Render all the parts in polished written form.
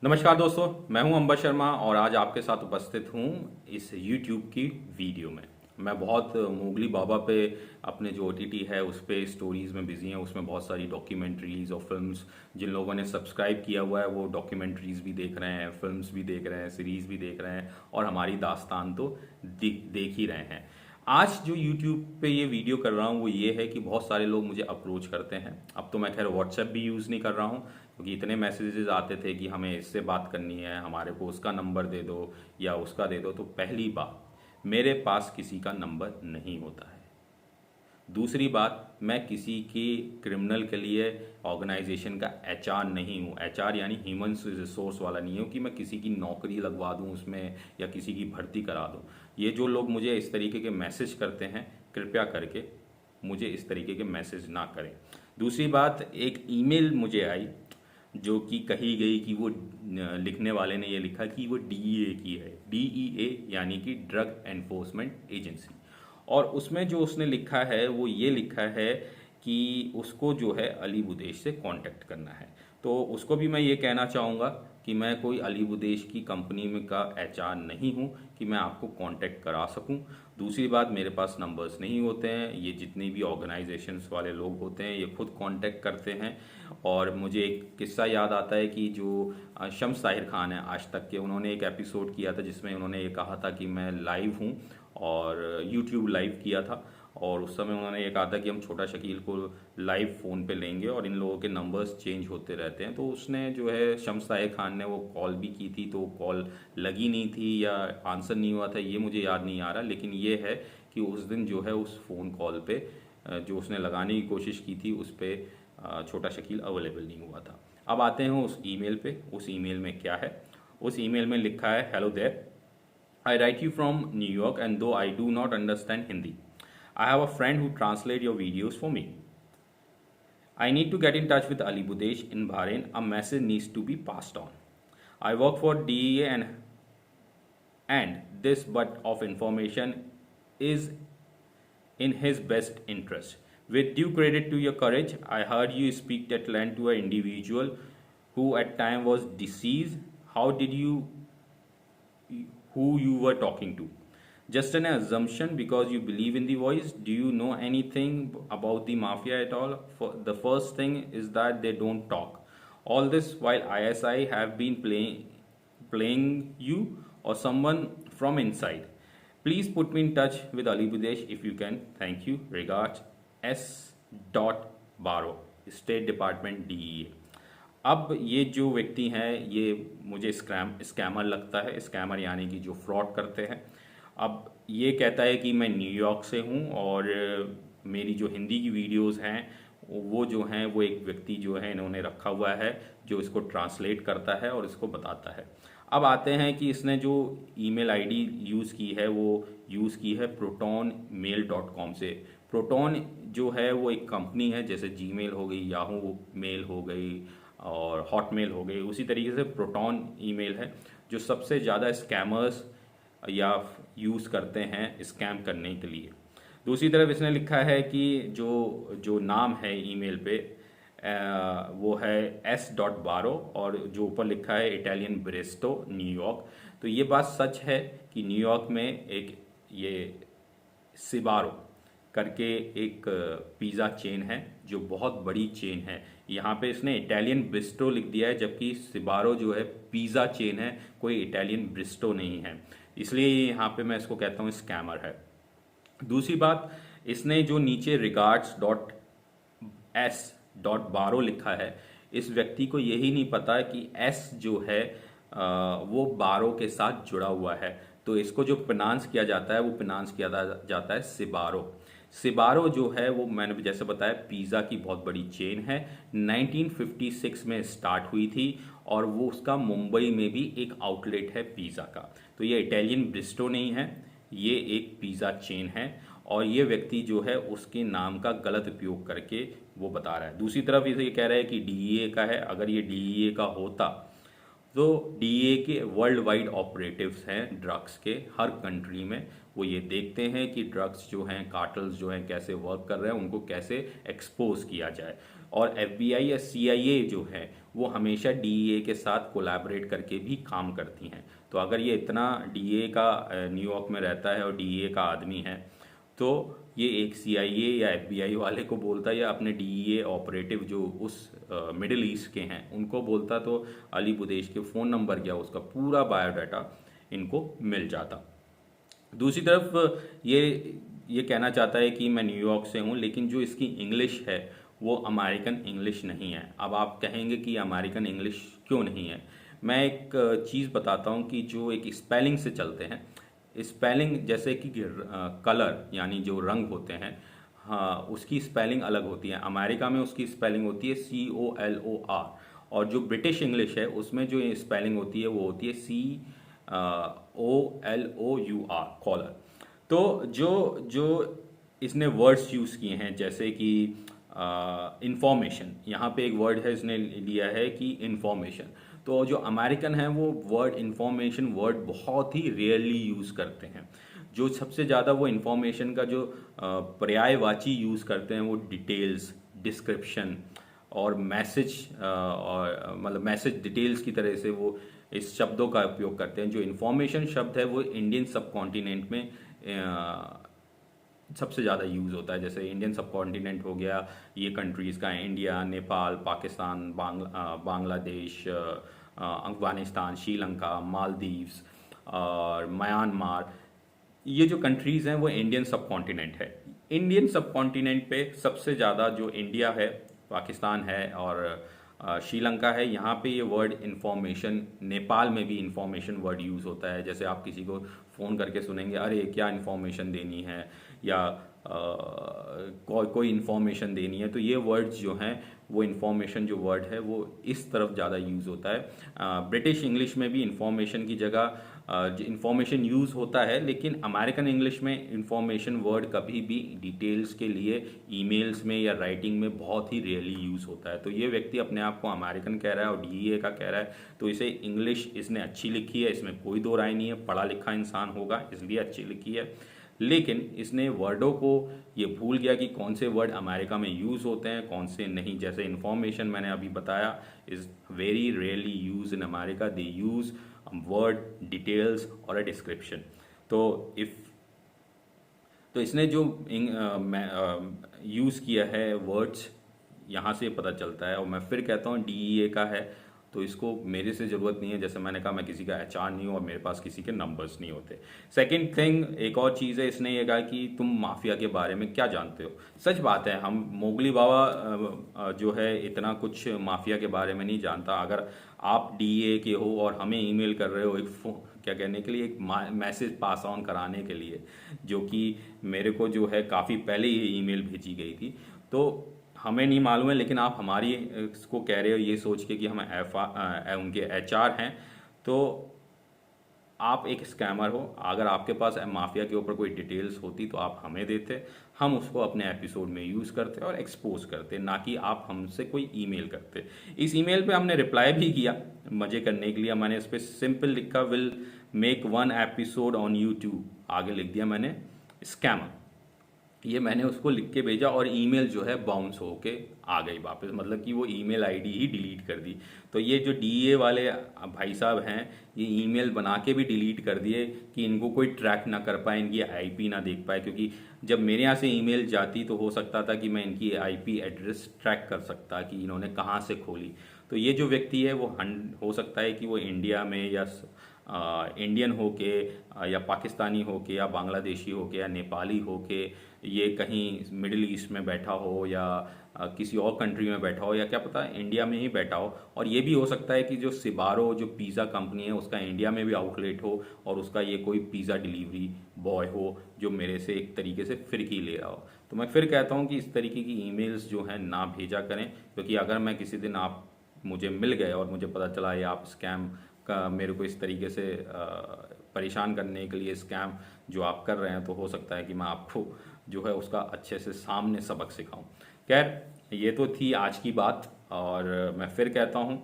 नमस्कार दोस्तों, मैं हूं अंबर शर्मा और आज आपके साथ उपस्थित हूं इस YouTube की वीडियो में। मैं बहुत मोगली बाबा पे अपने जो OTT है उस पे स्टोरीज़ में बिज़ी हैं। उसमें बहुत सारी डॉक्यूमेंट्रीज़ और फिल्म्स, जिन लोगों ने सब्सक्राइब किया हुआ है वो डॉक्यूमेंट्रीज़ भी देख रहे हैं, फिल्म्स भी देख रहे हैं, सीरीज़ भी देख रहे हैं और हमारी दास्तान तो देख ही रहे हैं। आज जो YouTube पे ये वीडियो कर रहा हूँ वो ये है कि बहुत सारे लोग मुझे अप्रोच करते हैं। अब तो मैं खैर व्हाट्सएप भी यूज़ नहीं कर रहा हूँ, क्योंकि इतने मैसेजेस आते थे कि हमें इससे बात करनी है, हमारे को उसका नंबर दे दो या उसका दे दो। तो पहली बात, मेरे पास किसी का नंबर नहीं होता है। दूसरी बात, मैं किसी की क्रिमिनल के लिए ऑर्गेनाइजेशन का HR नहीं हूँ। HR यानी ह्यूमन रिसोर्स वाला नहीं हूँ कि मैं किसी की नौकरी लगवा दूँ उसमें या किसी की भर्ती करा दूँ। ये जो लोग मुझे इस तरीके के मैसेज करते हैं, कृपया करके मुझे इस तरीके के मैसेज ना करें। दूसरी बात, एक ईमेल मुझे आई जो कि कही गई कि वो लिखने वाले ने ये लिखा कि वो DEA की है। DEA यानी कि ड्रग एनफोर्समेंट एजेंसी। और उसमें जो उसने लिखा है वो ये लिखा है कि उसको जो है अली बुदेश से कांटेक्ट करना है। तो उसको भी मैं ये कहना चाहूँगा कि मैं कोई अली बुदेश की कंपनी में का HR नहीं हूँ कि मैं आपको कांटेक्ट करा सकूँ। दूसरी बात, मेरे पास नंबर्स नहीं होते हैं। ये जितनी भी ऑर्गेनाइजेशंस वाले लोग होते हैं ये खुद कांटेक्ट करते हैं। और मुझे एक किस्सा याद आता है कि जो शम्स ताहिर खान है आज तक के, उन्होंने एक एपिसोड किया था जिसमें उन्होंने ये कहा था कि मैं लाइव हूँ और YouTube लाइव किया था। और उस समय उन्होंने ये कहा था कि हम छोटा शकील को लाइव फ़ोन पे लेंगे और इन लोगों के नंबर्स चेंज होते रहते हैं। तो उसने जो है शम्स ताहिर खान ने वो कॉल भी की थी, तो कॉल लगी नहीं थी या आंसर नहीं हुआ था, ये मुझे याद नहीं आ रहा। लेकिन ये है कि उस दिन जो है उस फ़ोन कॉल पे जो उसने लगाने की कोशिश की थी उस पर छोटा शकील अवेलेबल नहीं हुआ था। अब आते हैं उस ईमेल पे। उस ईमेल में क्या है? उस ईमेल में लिखा है, hello there, I write you from New York, and though I do not understand Hindi, I have a friend who translate your videos for me. I need to get in touch with Ali Budesh in Bahrain. A message needs to be passed on. I work for DEA and this but of information is in his best interest. With due credit to your courage, I heard you speak at length to an individual who at time was deceased. How did you who you were talking to? Just an assumption because you believe in the voice. Do you know anything about the mafia at all? The first thing is that they don't talk. All this while ISI have been playing you or someone from inside. Please put me in touch with Ali Budesh if you can. Thank you. Regards, S. Baro, State Department DEA. अब ये जो व्यक्ति हैं ये मुझे scammer लगता है। Scammer यानी कि जो फ्रॉड करते हैं। अब ये कहता है कि मैं न्यूयॉर्क से हूँ और मेरी जो हिंदी की वीडियोस हैं वो जो हैं वो एक व्यक्ति जो है इन्होंने रखा हुआ है जो इसको ट्रांसलेट करता है और इसको बताता है। अब आते हैं कि इसने जो ईमेल आईडी यूज़ की है वो यूज़ की है protonmail.com से। प्रोटॉन जो है वो एक कंपनी है, जैसे जीमेल हो गई, याहू मेल हो गई और हॉटमेल हो गई, उसी तरीके से प्रोटॉन ईमेल है जो सबसे ज़्यादा स्कैमर्स या यूज़ करते हैं स्कैम करने के लिए। दूसरी तरफ इसने लिखा है कि जो जो नाम है ईमेल पे वो है S.Baro और जो ऊपर लिखा है इटालियन ब्रेस्टो न्यूयॉर्क। तो ये बात सच है कि न्यूयॉर्क में एक ये सिबारो करके एक पिज़्ज़ा चेन है जो बहुत बड़ी चेन है। यहाँ पे इसने इटालियन ब्रिस्टो लिख दिया है, जबकि सिबारो जो है पिज़्ज़ा चेन है, कोई इटालियन ब्रिस्टो नहीं है। इसलिए यहाँ पे मैं इसको कहता हूँ स्कैमर है। दूसरी बात, इसने जो नीचे regards.S.Baro लिखा है, इस व्यक्ति को यही नहीं पता कि S जो है वो बारो के साथ जुड़ा हुआ है। तो इसको जो प्रोनाउंस किया जाता है वो प्रोनाउंस किया जाता है सिबारो। सिबारो जो है वो मैंने जैसे बताया पिज़्ज़ा की बहुत बड़ी चेन है। 1956 में स्टार्ट हुई थी और वो उसका मुंबई में भी एक आउटलेट है पिज़्ज़ा का। तो ये इटालियन ब्रिस्टो नहीं है, ये एक पिज़्ज़ा चेन है और ये व्यक्ति जो है उसके नाम का गलत उपयोग करके वो बता रहा है। दूसरी तरफ ये कह रहा है कि DEA का है। अगर ये DEA का होता तो DEA के वर्ल्ड वाइड ऑपरेटिव्स हैं ड्रग्स के हर कंट्री में। वो ये देखते हैं कि ड्रग्स जो हैं, कार्टल्स जो हैं कैसे वर्क कर रहे हैं, उनको कैसे एक्सपोज किया जाए। और FBI या CIA जो है वो हमेशा DEA के साथ कोलैबोरेट करके भी काम करती हैं। तो अगर ये इतना DEA का न्यूयॉर्क में रहता है और DEA का आदमी है, तो ये एक CIA या FBI वाले को बोलता या अपने DEA ऑपरेटिव जो उस मिडिल ईस्ट के हैं उनको बोलता, तो अली बुदेश के फ़ोन नंबर क्या उसका पूरा बायोडाटा इनको मिल जाता। दूसरी तरफ ये कहना चाहता है कि मैं न्यूयॉर्क से हूँ, लेकिन जो इसकी इंग्लिश है वो अमेरिकन इंग्लिश नहीं है। अब आप कहेंगे कि अमेरिकन इंग्लिश क्यों नहीं है। मैं एक चीज़ बताता हूँ कि जो एक स्पेलिंग से चलते हैं, स्पेलिंग जैसे कि कलर यानी जो रंग होते हैं, हाँ उसकी स्पेलिंग अलग होती है। अमेरिका में उसकी स्पेलिंग होती है COLOR, और जो ब्रिटिश इंग्लिश है उसमें जो स्पेलिंग होती है वो होती है COLOUR, कॉलर। तो जो जो इसने वर्ड्स यूज़ किए हैं जैसे कि इंफॉर्मेशन, यहाँ पे एक वर्ड है इसने लिया है कि इंफॉर्मेशन। तो जो अमेरिकन है वो वर्ड इंफॉर्मेशन वर्ड बहुत ही रेयरली यूज़ करते हैं। जो सबसे ज़्यादा वो इंफॉर्मेशन का जो पर्यायवाची यूज़ करते हैं वो डिटेल्स, डिस्क्रिप्शन और मैसेज, और मतलब मैसेज डिटेल्स की तरह से वो इस शब्दों का उपयोग करते हैं। जो इंफॉर्मेशन शब्द है वो इंडियन सब कॉन्टिनेंट में सबसे ज़्यादा यूज़ होता है। जैसे इंडियन सब कॉन्टिनेंट हो गया, ये कंट्रीज़ का है, इंडिया, नेपाल, पाकिस्तान, बांग्लादेश, अफगानिस्तान, श्रीलंका, मालदीव्स और म्यांमार। ये जो कंट्रीज़ हैं वो इंडियन सब कॉन्टिनेंट है। इंडियन सब कॉन्टिनेंट पे सबसे ज़्यादा जो इंडिया है, पाकिस्तान है और श्रीलंका है, यहाँ पे ये वर्ड इंफॉर्मेशन, नेपाल में भी इंफॉर्मेशन वर्ड यूज़ होता है। जैसे आप किसी को फ़ोन करके सुनेंगे, अरे क्या इंफॉर्मेशन देनी है, या कोई इंफॉर्मेशन देनी है, तो ये वर्ड्स जो हैं वो इंफॉर्मेशन जो वर्ड है वो इस तरफ ज़्यादा यूज़ होता है। ब्रिटिश इंग्लिश में भी इंफॉर्मेशन की जगह इंफॉर्मेशन यूज़ होता है, लेकिन अमेरिकन इंग्लिश में इंफॉर्मेशन वर्ड कभी भी डिटेल्स के लिए ईमेल्स में या राइटिंग में बहुत ही रेयरली यूज़ होता है। तो ये व्यक्ति अपने आप को अमेरिकन कह रहा है और DEA का कह रहा है, तो इसे इंग्लिश इसने अच्छी लिखी है, इसमें कोई दो राय नहीं है, पढ़ा लिखा इंसान होगा इसलिए अच्छी लिखी है। लेकिन इसने वर्डों को ये भूल गया कि कौन से वर्ड अमेरिका में यूज़ होते हैं कौन से नहीं। जैसे इन्फॉर्मेशन मैंने अभी बताया is very rarely use in America, they use word, details और अ डिस्क्रिप्शन। तो इसने जो यूज़ किया है वर्ड्स, यहाँ से पता चलता है। और मैं फिर कहता हूँ DEA का है तो इसको मेरे से ज़रूरत नहीं है। जैसे मैंने कहा मैं किसी का HR नहीं हूँ और मेरे पास किसी के नंबर्स नहीं होते। सेकंड थिंग, एक और चीज़ है, इसने ये कहा कि तुम माफिया के बारे में क्या जानते हो। सच बात है, हम मोगली बाबा जो है इतना कुछ माफिया के बारे में नहीं जानता। अगर आप DEA के हो और हमें ईमेल कर रहे हो एक क्या कहने के लिए, एक मैसेज पास ऑन कराने के लिए, जो कि मेरे को जो है काफ़ी पहले ये ईमेल भेजी गई थी, तो हमें नहीं मालूम है, लेकिन आप हमारी इसको कह रहे हो ये सोच के कि हम उनके HR हैं, तो आप एक स्कैमर हो। अगर आपके पास माफिया के ऊपर कोई डिटेल्स होती तो आप हमें देते, हम उसको अपने एपिसोड में यूज़ करते और एक्सपोज करते, ना कि आप हमसे कोई ईमेल करते। इस ईमेल पे हमने रिप्लाई भी किया मज़े करने के लिए। मैंने इस पर सिंपल लिखा, will make 1 episode on YouTube, आगे लिख दिया मैंने स्कैमर। ये मैंने उसको लिख के भेजा और ईमेल जो है बाउंस होके आ गई वापस, मतलब कि वो ईमेल आईडी ही डिलीट कर दी। तो ये जो DEA वाले भाई साहब हैं, ये ईमेल बना के भी डिलीट कर दिए कि इनको कोई ट्रैक ना कर पाए, इनकी IP ना देख पाए, क्योंकि जब मेरे यहाँ से ईमेल जाती तो हो सकता था कि मैं इनकी IP एड्रेस ट्रैक कर सकता कि इन्होंने कहाँ से खोली। तो ये जो व्यक्ति है वो हो सकता है कि वो इंडिया में या इंडियन हो के या पाकिस्तानी हो के या बांग्लादेशी हो के या नेपाली हो के ये कहीं मिडिल ईस्ट में बैठा हो या किसी और कंट्री में बैठा हो, या क्या पता इंडिया में ही बैठा हो। और ये भी हो सकता है कि जो सिबारो जो पिज़्ज़ा कंपनी है उसका इंडिया में भी आउटलेट हो और उसका ये कोई पिज़्ज़ा डिलीवरी बॉय हो जो मेरे से एक तरीके से फिरकी ले रहा हो। तो मैं फिर कहता हूँ कि इस तरीके की ईमेल्स जो हैं ना भेजा करें, क्योंकि अगर मैं किसी दिन आप मुझे मिल गए और मुझे पता चला ये आप स्कैम का मेरे को इस तरीके से परेशान करने के लिए स्कैम जो आप कर रहे हैं, तो हो सकता है कि मैं आपको जो है उसका अच्छे से सामने सबक सिखाऊं। खैर ये तो थी आज की बात, और मैं फिर कहता हूं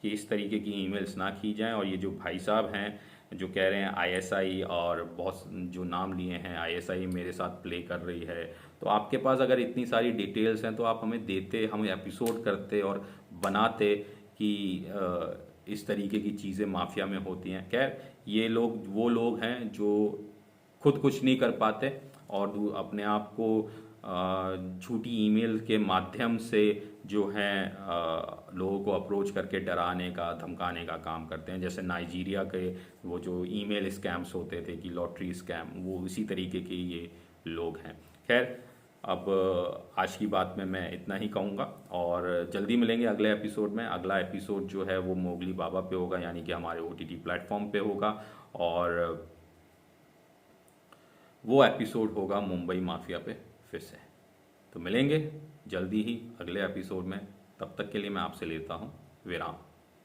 कि इस तरीके की ईमेल्स ना की जाएं। और ये जो भाई साहब हैं जो कह रहे हैं ISI और बहुत जो नाम लिए हैं ISI मेरे साथ प्ले कर रही है, तो आपके पास अगर इतनी सारी डिटेल्स हैं तो आप हमें देते, हम एपिसोड करते और बनाते कि इस तरीके की चीज़ें माफिया में होती हैं। खैर, ये लोग वो लोग हैं जो खुद कुछ नहीं कर पाते और अपने आप को झूठी ईमेल के माध्यम से जो है लोगों को अप्रोच करके डराने का, धमकाने का काम करते हैं। जैसे नाइजीरिया के वो जो ईमेल स्कैम्स होते थे कि लॉटरी स्कैम, वो इसी तरीके के ये लोग हैं। खैर, अब आज की बात में मैं इतना ही कहूँगा और जल्दी मिलेंगे अगले एपिसोड में। अगला एपिसोड जो है वो मोगली बाबा पे होगा, यानी कि हमारे OTT प्लेटफॉर्म पे होगा, और वो एपिसोड होगा मुंबई माफिया पे फिर से। तो मिलेंगे जल्दी ही अगले एपिसोड में। तब तक के लिए मैं आपसे लेता हूँ विराम।